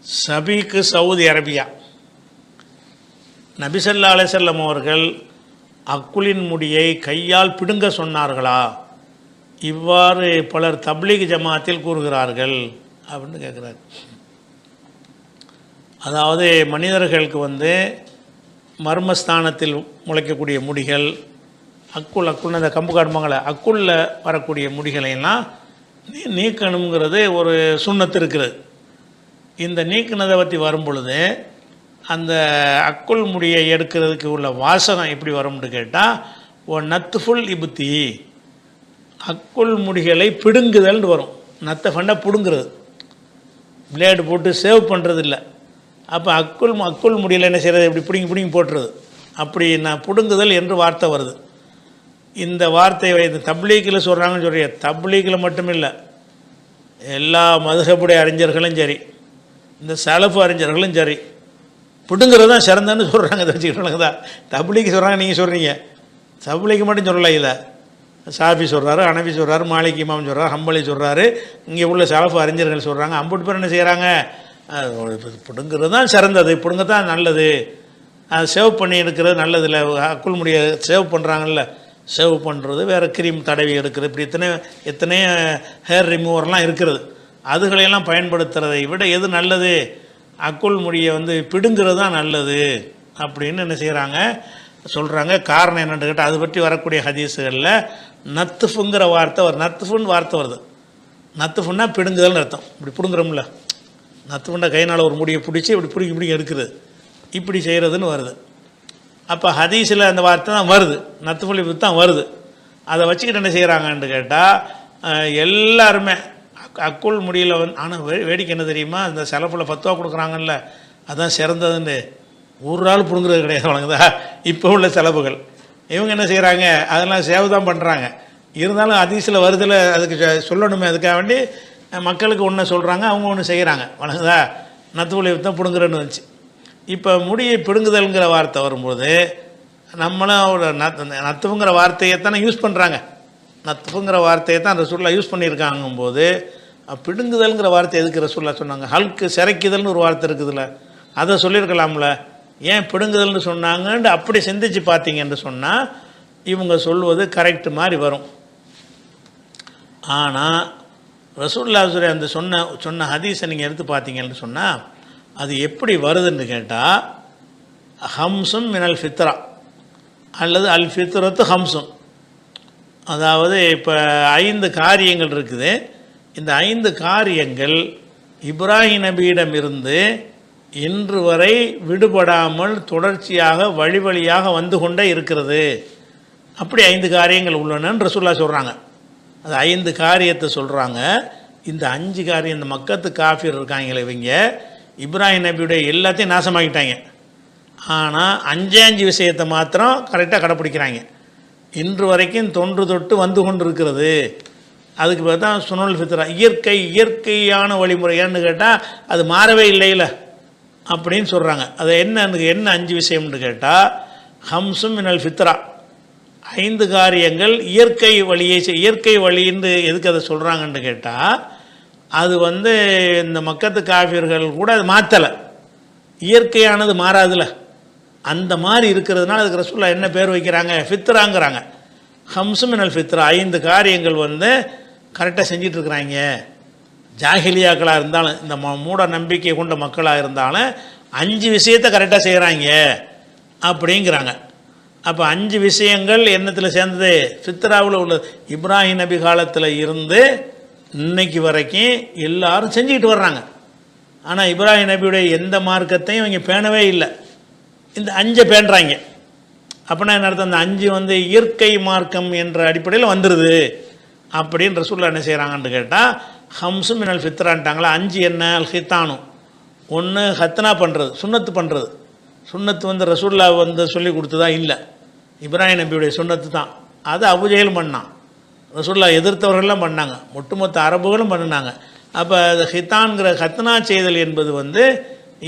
சபீக்கு Saudi Arabia. நபி ஸல்லல்லாஹு அலைஹி வஸல்லம் அவர்கள் அக்குலின் முடியை கையால் பிடுங்க சொன்னார்களா? இவ்வாறு பலர் தப்லீக் ஜமாத்தில் கூறுகிறார்கள் அப்படின்னு கேட்குறாரு. அதாவது மனிதர்களுக்கு மர்மஸ்தானத்தில் முளைக்கக்கூடிய முடிகள், அக்குள் அந்த கம்பு காட்டுமாங்களே, அக்குள்ள வரக்கூடிய முடிகளையெல்லாம் நீக்கணுங்கிறது ஒரு சுன்னத்து இருக்கிறது. இந்த நீக்கினதை பற்றி வரும் பொழுது அந்த அக்குள் முடியை எடுக்கிறதுக்கு உள்ள வாசகம் எப்படி வரும்னு கேட்டால், நத்துஃபுல் இபுத்தி, அக்குள் முடிகளை பிடுங்குதல்னு வரும். நத்தை ஃபண்டை பிடுங்குறது, பிளேடு போட்டு சேவ் பண்ணுறது இல்லை. அப்போ அக்குள் முடியலை என்ன செய்கிறது, இப்படி பிடுங்கி போட்டுறது, அப்படி நான் பிடுங்குதல் என்று வார்த்தை வருது. இந்த வார்த்தையை இந்த தப்லீக்கில் சொல்கிறாங்கன்னு சொல்கிற, தப்லீக்கில் மட்டும் இல்லை, எல்லா மதுஹபுடைய அறிஞர்களும் சரி, இந்த சலஃபு அறிஞர்களும் சரி, பிடுங்கிறது தான் சிறந்தன்னு சொல்கிறாங்க. இதை வச்சுக்கிட்டு தான் தப்லீக் சொல்கிறாங்க. நீங்கள் சொல்கிறீங்க தப்லீக் மட்டும் சொல்லலை, இதை ஷாஃபி சொல்கிறாரு, ஹனஃபி சொல்கிறாரு, மாலிக் இமாம் சொல்கிறார், ஹம்பலி சொல்கிறாரு, இங்கே உள்ள சலஃபு அறிஞர்கள் சொல்கிறாங்க. அம்புட்டு பேர் என்ன செய்கிறாங்க, பிடுங்கிறது தான் சிறந்தது, பிடுங்க தான் நல்லது, அது சேவ் பண்ணி எடுக்கிறது நல்லது இல்லை. அக்குள் முடிய சேவ் பண்ணுறாங்கல்ல, சேவ் பண்ணுறது வேறு, க்ரீம் தடவி எடுக்கிறது, இப்படி எத்தனை ஹேர் ரிமூவர்லாம் இருக்கிறது. அதுகளையெல்லாம் பயன்படுத்துகிறதை விட எது நல்லது, அக்குள் முடியை பிடுங்கிறது தான் நல்லது அப்படின்னு என்ன செய்கிறாங்க சொல்கிறாங்க. காரணம் என்னென்னு கேட்டால், அது பற்றி வரக்கூடிய ஹதீஸுகளில் நத்துஃபுங்கிற வார்த்தை வரும். நத்துஃபுன்னு வார்த்தை வருது. நத்துஃபுன்னா பிடுங்குதல்னு அர்த்தம். இப்படி பிடுங்குறோம்ல, நத்துஃபுண்டா கையினால் ஒரு முடியை பிடிச்சி இப்படி பிடிங்கி எடுக்கிறது, இப்படி செய்கிறதுன்னு வருது. அப்போ ஹதீஸில் அந்த வார்த்தை தான் வருது, நத்துஃபுல் இப்படி தான் வருது. அதை வச்சுக்கிட்டு என்ன செய்கிறாங்கன்னு கேட்டால், எல்லாருமே அக்குள் முடியல ஆனால் வேடிக்கை என்ன தெரியுமா, இந்த செலப்பில் 10 ரூபா கொடுக்குறாங்கல்ல, அதுதான் சிறந்ததுன்னு ஒரு நாள் பிடுங்குறது கிடையாது வழங்குதா. இப்போ உள்ள செலவுகள் இவங்க என்ன செய்கிறாங்க, அதெல்லாம் சேவை தான் பண்ணுறாங்க. இருந்தாலும் ஹதீஸில் வருதில் அதுக்கு சொல்லணுமே, அதுக்காக வேண்டி மக்களுக்கு ஒன்று சொல்கிறாங்க, அவங்க ஒன்று செய்கிறாங்க வழங்குதா. நத்துஃபுல் தான் பிடுங்குறேன்னு வந்துச்சு. இப்போ முடியை பிடுங்குதல்ங்கிற வார்த்தை வரும்போது நம்மளும் ஒரு நத்துஃபுங்கிற வார்த்தையை தானே யூஸ் பண்ணுறாங்க. நத்துஃபுங்கிற வார்த்தையை தான் ரசூலுல்லாஹ் யூஸ் பண்ணியிருக்காங்கும்போது, பிடுங்குதல்ங்கிற வார்த்தை எதுக்கு ரசூலுல்லாஹ் சொன்னாங்க? ஹல்க்கு சிறைக்குதல்னு ஒரு வார்த்தை இருக்குதுல்ல, அதை சொல்லியிருக்கலாம்ல, ஏன் பிடுங்குதல்னு சொன்னாங்கன்ட்டு அப்படி சிந்திச்சு பார்த்தீங்கன்னு சொன்னால் இவங்க சொல்வது கரெக்டு மாதிரி வரும். ஆனால் ரசூலுல்லாஹ் அந்த சொன்ன ஹதீஸை நீங்கள் எடுத்து பார்த்தீங்கன்னு சொன்னால் அது எப்படி வருதுன்னு கேட்டால், ஹம்சும் மினல் ஃபித்ரா அல்லது அல் ஃபித்ரத்து ஹம்சும். அதாவது இப்போ 5 காரியங்கள் இருக்குது. இந்த 5 காரியங்கள் இப்ராஹிம் நபியிடம் இருந்து இன்று வரை விடுபடாமல் தொடர்ச்சியாக வழி வழியாக வந்து கொண்டே இருக்கிறது. அப்படி 5 காரியங்கள் உள்ளனன்னு ரசூலுல்லாஹ் சொல்கிறாங்க. அது 5 காரியத்தை சொல்கிறாங்க. இந்த 5 காரியம், இந்த மக்கத்து காஃபிர் இருக்காங்களே, இவங்க இப்ராஹிம் நபியுடைய எல்லாத்தையும் நாசமாக்கிட்டாங்க. ஆனால் 5 விஷயத்தை மாத்திரம் கரெக்டாக கடைப்பிடிக்கிறாங்க. இன்று வரைக்கும் தொன்று தொட்டு வந்து கொண்டு இருக்கிறது. அதுக்கு பேர் தான் சுனல் ஃபித்ரா, இயற்கையான வழிமுறை. ஏன்னு கேட்டால் அது மாறவே இல்லையில அப்படின்னு சொல்கிறாங்க. அது என்ன 5 விஷயம்னு கேட்டால், ஹம்சும் மினல் ஃபித்ரா, 5 காரியங்கள் இயற்கை வழின்னு எதுக்கு அதை சொல்கிறாங்கன்னு கேட்டால், அது இந்த மக்கத்து காஃபிர்கள் கூட அது மாற்றலை, இயற்கையானது மாறாதுல, அந்த மாதிரி இருக்கிறதுனால அதுக்கு ரசூலுல்லாஹ் என்ன பேர் வைக்கிறாங்க, ஃபித்ராங்கிறாங்க. ஹம்சும் மினல் ஃபித்ரா, 5 காரியங்கள் கரெக்டாக செஞ்சிட்ருக்குறாங்க. ஜாஹிலியாக்களாக இருந்தாலும், இந்த மூட நம்பிக்கை கொண்ட மக்களாக இருந்தாலும் 5 விஷயத்தை கரெக்டாக செய்கிறாங்க அப்படிங்கிறாங்க. அப்போ 5 விஷயங்கள் என்னத்தில் சேர்ந்தது, ஃபித்ராவில் உள்ளது. இப்ராஹிம் நபி காலத்தில் இருந்து இன்னைக்கு வரைக்கும் எல்லாரும் செஞ்சுக்கிட்டு வர்றாங்க. ஆனால் இப்ராஹிம் நபியுடைய எந்த மார்க்கத்தையும் இவங்க பேணவே இல்லை. இந்த 5 பேணுறாங்க. அப்படின்னா என்ன அர்த்தம், அந்த 5 இயற்கை மார்க்கம் என்ற அடிப்படையில் வந்துடுது அப்படின்னு ரசூலுல்லாஹ் என்ன செய்கிறாங்கன்னு கேட்டால், ஹம்சு மினல் ஃபித்ரான்ட்டாங்களா. 5 என்ன, அல் ஹித்தானு, 1 ஹத்னா பண்ணுறது, சுன்னத்து பண்ணுறது. சுன்னத்து ரசூலுல்லாஹ் சொல்லி கொடுத்ததா இல்லை, இப்ராஹிம் நபியுடைய சுன்னத்து தான். அது அபூஜஹல் பண்ணான், ரசூலுல்லாஹ் எதிர்த்தவர்கள்லாம் பண்ணாங்க, ஒட்டுமொத்த அரபுகளும் பண்ணினாங்க. அப்போ அது ஹித்தான்கிற ஹத்னா செய்தல் என்பது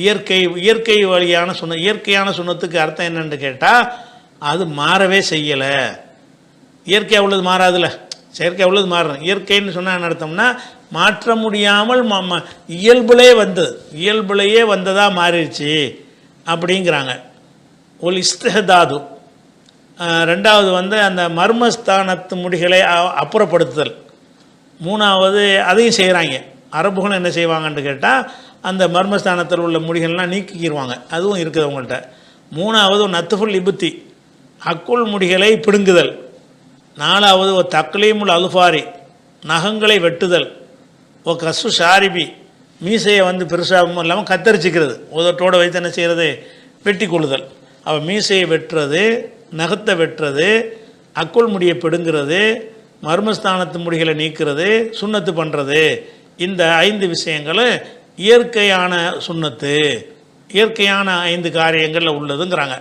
இயற்கை வழியான இயற்கையான சுன்னத்துக்கு அர்த்தம் என்னன்னு கேட்டால், அது மாறவே செய்யலை. இயற்கையாக உள்ளது மாறாதுல்ல, செயற்கையாக உள்ளது மாறணும். இயற்கைன்னு சொன்னால் என்ன அர்த்தம்னா, மாற்ற முடியாமல் இயல்புலையே வந்ததாக மாறிடுச்சு அப்படிங்கிறாங்க. ஒரு இஸ்திஹதாது. ரெண்டாவது வந்து அந்த மர்மஸ்தானத்து முடிகளை அப்புறப்படுத்துதல். மூணாவது அதையும் செய்கிறாங்க. அரபுகளும் என்ன செய்வாங்கன்னு கேட்டால் அந்த மர்மஸ்தானத்தில் உள்ள முடிகள்லாம் நீக்கிக்கிடுவாங்க. அதுவும் இருக்குது அவங்கள்ட்ட. மூணாவது நத்துஃபுல் இபுத்தி, அக்குள் முடிகளை பிடுங்குதல். நாலாவது ஒரு தக்லீமுல் அலுஃபாரி, நகங்களை வெட்டுதல். ஓ கசு ஷாரிபி, மீசையை வந்து பெருசாக இல்லாமல் கத்தரிச்சிக்கிறது. உதட்டோடு வைத்து என்ன செய்கிறது, வெட்டி கொள்ளுதல். அவள் மீசையை வெட்டுறது, நகத்தை வெட்டுறது, அக்குள் முடியை பிடுங்கிறது, மர்மஸ்தானத்து முடிகளை நீக்கிறது, சுண்ணத்து பண்ணுறது. இந்த 5 விஷயங்களும் இயற்கையான சுண்ணத்து, இயற்கையான 5 காரியங்களில் உள்ளதுங்கிறாங்க.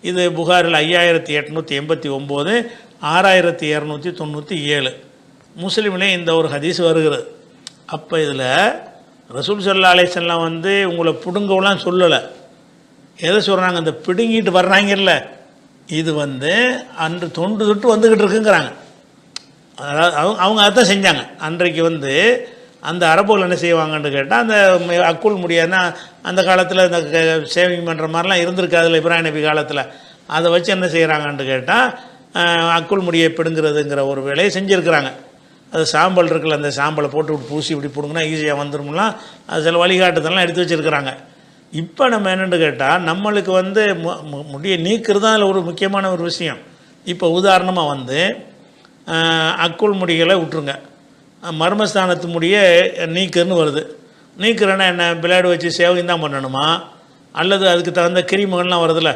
இது புகாரில் 5889, 6297, முஸ்லீம்லே இந்த ஒரு ஹதீஸ் வருகிறது. அப்போ இதில் ரசூல் ஸல்லல்லாஹு அலைஹி வஸல்லம் வந்து உங்களை பிடுங்கலாம் சொல்லலை. எதை சொல்கிறாங்க, இந்த பிடுங்கிட்டு வர்றாங்கல்ல, இது வந்து அன்று தொண்டு தொட்டு வந்துக்கிட்டு இருக்குங்கிறாங்க. அதாவது அவங்க அதான் செஞ்சாங்க. அன்றைக்கு வந்து அந்த அரபுகள் என்ன செய்வாங்கன்னு கேட்டால், அந்த அக்குள் முடியாதுன்னா அந்த காலத்தில் இந்த சேவிங் பண்ணுற மாதிரிலாம் இருந்திருக்காதுல்ல இப்ராஹிம் நபி காலத்தில். அதை வச்சு என்ன செய்கிறாங்கன்னு கேட்டால் அக்குள் முடியை பிடுங்கிறதுங்கிற ஒரு வேலையை செஞ்சுருக்கிறாங்க. அது சாம்பல் இருக்குல்ல, அந்த சாம்பலை போட்டு விட்டு பூசி இப்படி பிடுங்கினா ஈஸியாக வந்துடும்லாம் அது சில வழிகாட்டுதெல்லாம் எடுத்து வச்சுருக்கிறாங்க. இப்போ நம்ம என்னென்னு கேட்டால் நம்மளுக்கு வந்து முடியை நீக்கிறது தான் அதில் ஒரு முக்கியமான ஒரு விஷயம். இப்போ உதாரணமாக வந்து அக்குள் முடிகளை விட்டுருங்க, மர்மஸ்தானத்து முடியை நீக்குன்னு வருது. நீக்கிறேன்னா என்ன, பிளேடு வச்சு சேவிங் தான் பண்ணணுமா, அல்லது அதுக்கு தகுந்த கிரீமுகள்லாம் வருதுல்ல,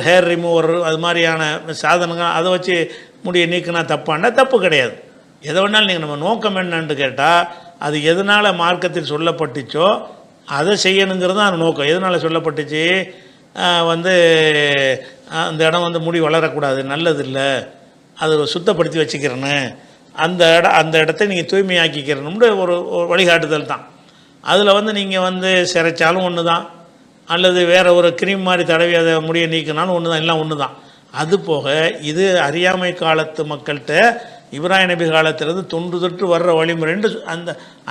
ஹேர் ரிமூவர், அது மாதிரியான சாதனங்கள், அதை வச்சு முடியை நீக்கினா தப்பாண்டா தப்பு கிடையாது. எதை வேணாலும் நீங்கள், நம்ம நோக்கம் என்னன்னு கேட்டால் அது எதனால் மார்க்கத்தில் சொல்லப்பட்டுச்சோ அதை செய்யணுங்கிறது தான் அந்த நோக்கம். எதனால் சொல்லப்பட்டுச்சு, வந்து அந்த இடம் வந்து முடி வளரக்கூடாது, நல்லதில்லை, அதை சுத்தப்படுத்தி வச்சுக்கிறேன்னு, அந்த இடத்த நீங்கள் தூய்மையாக்கிக்கிறணும்னு ஒரு வழிகாட்டுதல் தான். அதில் வந்து நீங்கள் வந்து சிறைச்சாலும் ஒன்று தான், அல்லது வேறு ஒரு கிரீம் மாதிரி தடவி அதை முடிய நீக்கினாலும் ஒன்று தான், எல்லாம் ஒன்று தான். அது போக இது அறியாமை காலத்து மக்கள்கிட்ட இப்ராஹிம் நபி காலத்திலிருந்து தொன்று தொட்டு வர்ற வழிமுறைன்னு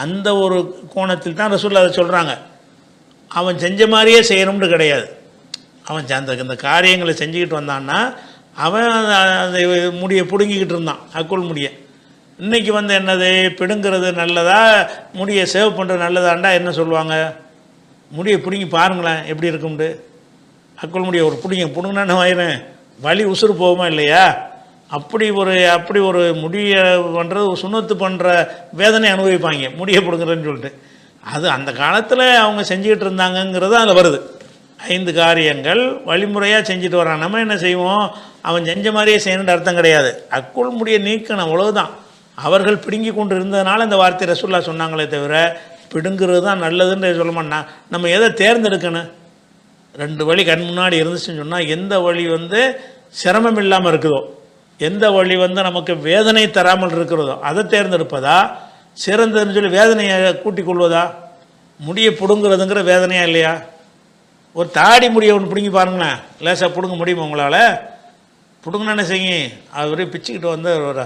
அந்த ஒரு கோணத்தில் தான் ரசூல் அதை சொல்கிறாங்க. அவன் செஞ்ச மாதிரியே செய்யணும்னு கிடையாது. அவன் இந்த காரியங்களை செஞ்சுக்கிட்டு வந்தான்னா அவன் அந்த முடியை பிடுங்கிக்கிட்டு இருந்தான், அக்குள் முடியை. இன்றைக்கி வந்து என்னது, பிடுங்கிறது நல்லதா, முடியை சேவ் பண்ணுறது நல்லதாண்டா என்ன சொல்லுவாங்க, முடியை பிடுங்கி பாருங்களேன் எப்படி இருக்கும்ண்டு. அக்குள் முடியை ஒரு பிடுங்கினா என்ன ஆயிரும், வலி உசுறு போகுமா இல்லையா? அப்படி ஒரு முடியை பண்ணுறது, சுண்ணத்து பண்ணுற வேதனை அனுபவிப்பாங்க முடியை பிடுங்குறேன்னு சொல்லிட்டு. அது அந்த காலத்தில் அவங்க செஞ்சுக்கிட்டு இருந்தாங்கங்கிறது அதில் வருது. 5 காரியங்கள் வழிமுறையாக செஞ்சுட்டு வரான். நம்ம என்ன செய்வோம், அவன் செஞ்ச மாதிரியே செய்யணுன்ற அர்த்தம் கிடையாது. அக்குள் முடியை நீக்கணும், அவ்வளவுதான். அவர்கள் பிடுங்கி கொண்டு இருந்ததுனால இந்த வார்த்தை ரசூலுல்லாஹ் சொன்னாங்களே தவிர பிடுங்கிறது தான் நல்லதுன்னு சொல்ல மாட்டான். நம்ம எதை தேர்ந்தெடுக்கணும், 2 வழி கண் முன்னாடி இருந்துச்சுன்னு சொன்னால் எந்த வழி வந்து சிரமம் இல்லாமல் இருக்குதோ, எந்த வழி வந்து நமக்கு வேதனை தராமல் இருக்கிறதோ அதை தேர்ந்தெடுப்பதா, சிறந்ததுன்னு சொல்லி வேதனையை கூட்டிக் கொள்வதா? முடியை பிடுங்குறதுங்கிற வேதனையா இல்லையா? ஒரு தாடி முடியை ஒன்று பிடுங்கி பாருங்களேன், லேசாக பிடுங்க முடியுமா உங்களால்? பிடுங்கன்னு என்ன செய்யும், அது பிச்சுக்கிட்டு வந்து ஒரு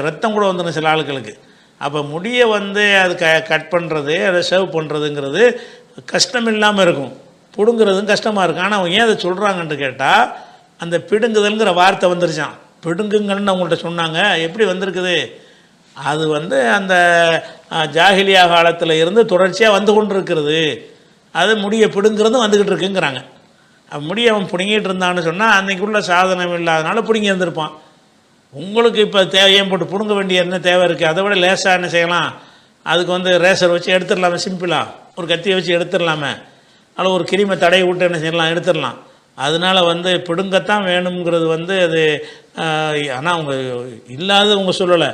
ரத்தம் கூட வந்துடும் சில ஆளுகளுக்கு. அப்போ முடியை வந்து அது கட் பண்ணுறது, அதை சேவ் பண்ணுறதுங்கிறது கஷ்டம் இல்லாமல் இருக்கும், பிடுங்குறதும் கஷ்டமாக இருக்கும். ஆனால் அவங்க ஏன் அதை சொல்கிறாங்கன்னு கேட்டால் அந்த பிடுங்குதல்ங்கிற வார்த்தை வந்துருச்சான். பிடுங்குங்கன்னு அவங்கள்ட்ட சொன்னாங்க. எப்படி வந்திருக்குது, அது வந்து அந்த ஜாஹிலியா காலத்தில் இருந்து தொடர்ச்சியாக வந்து கொண்டு இருக்கிறது. அது முடியை பிடுங்கிறதும் வந்துக்கிட்டு இருக்குங்கிறாங்க. முடியை அவன் பிடுங்கிட்டு இருந்தான்னு சொன்னால் அன்றைக்குள்ள சாதனம் இல்லாதனால பிடுங்கி இருந்திருப்பான். உங்களுக்கு இப்போ தேவையும் போட்டு பிடுங்க வேண்டிய என்ன தேவை இருக்குது, அதை விட லேசாக என்ன செய்யலாம், அதுக்கு வந்து ரேசர் வச்சு எடுத்துடலாமே, சிம்பிளாக ஒரு கத்தியை வச்சு எடுத்துடலாமே, அதில் ஒரு கிருமி தடையை விட்டு என்ன செய்யலாம், எடுத்துடலாம். அதனால் வந்து பிடுங்கத்தான் வேணுங்கிறது வந்து அது. ஆனால் அவங்க இல்லாதவங்க சொல்லலை,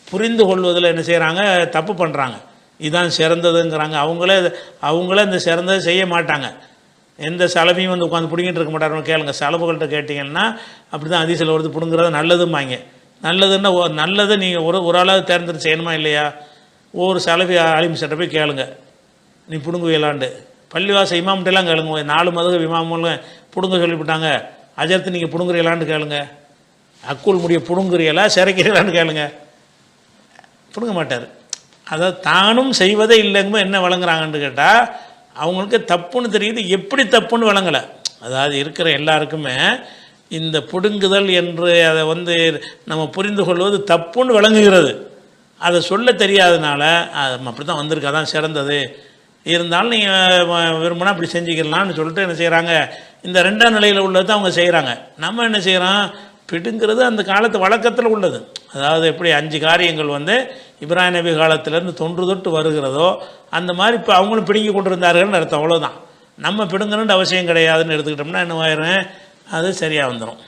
புரிந்து கொள்வதில் என்ன செய்கிறாங்க, தப்பு பண்ணுறாங்க. இதுதான் சிறந்ததுங்கிறாங்க. அவங்களே இந்த சிறந்ததை செய்ய மாட்டாங்க. எந்த சலபையும் வந்து உட்காந்து பிடிங்கிட்டு இருக்க மாட்டாருன்னு கேளுங்க. சலபுகள்கிட்ட கேட்டிங்கன்னா அப்படி தான் அதிசயில் வருது, பிடுங்குறது நல்லதும்பாங்க. நல்லதுன்னா நல்லதை நீங்கள் ஒரு ஆளாவது தேர்ந்தெடுத்து செய்யணுமா இல்லையா? ஒவ்வொரு சலபி ஆலிம் சட்டை போய் கேளுங்க, நீ பிடுங்குவீங்களாண்டு. பள்ளிவாச இமாம்கிட்டலாம் கேளுங்க, 4 மதகு இமாமும் பிடுங்க சொல்லிவிட்டாங்க, அஜர்த்து நீங்கள் பிடுங்குறீங்களான்னு கேளுங்க. அக்குள் முடிய பிடுங்குறீங்களா சிறைக்கிறீங்களான்னு கேளுங்க, பிடுங்க மாட்டார். அதாவது தானும் செய்வதே இல்லைங்க என்ன வழங்குறாங்கன்னு கேட்டால் அவங்களுக்கு தப்புன்னு தெரியுது, எப்படி தப்புன்னு வழங்கலை. அதாவது இருக்கிற எல்லாருக்குமே இந்த பிடுங்குதல் என்று அதை நம்ம புரிந்து கொள்வது தப்புன்னு விளங்குகிறது. அதை சொல்ல தெரியாதனால அப்படி தான் வந்திருக்கு, அதான் சிறந்தது, இருந்தாலும் நீங்கள் விரும்பினா அப்படி செஞ்சுக்கலாம்னு சொல்லிட்டு என்ன செய்கிறாங்க, இந்த ரெண்டாம் நிலையில் உள்ளது அவங்க செய்கிறாங்க. நம்ம என்ன செய்கிறோம், பிடுங்கிறது அந்த காலத்து வழக்கத்தில் உள்ளது. அதாவது எப்படி 5 காரியங்கள் இப்ராஹிம் நபி காலத்திலேருந்து தொன்று தொட்டு வருகிறதோ அந்த மாதிரி இப்போ அவங்களும் பிடுங்கி கொண்டு இருந்தார்கள்னு அர்த்தம். அவ்வளோதான். நம்ம பிடுங்கணுன்ற அவசியம் கிடையாதுன்னு எடுத்துக்கிட்டோம்னா என்ன ஆயிரும், அது சரியாக வந்துடும்.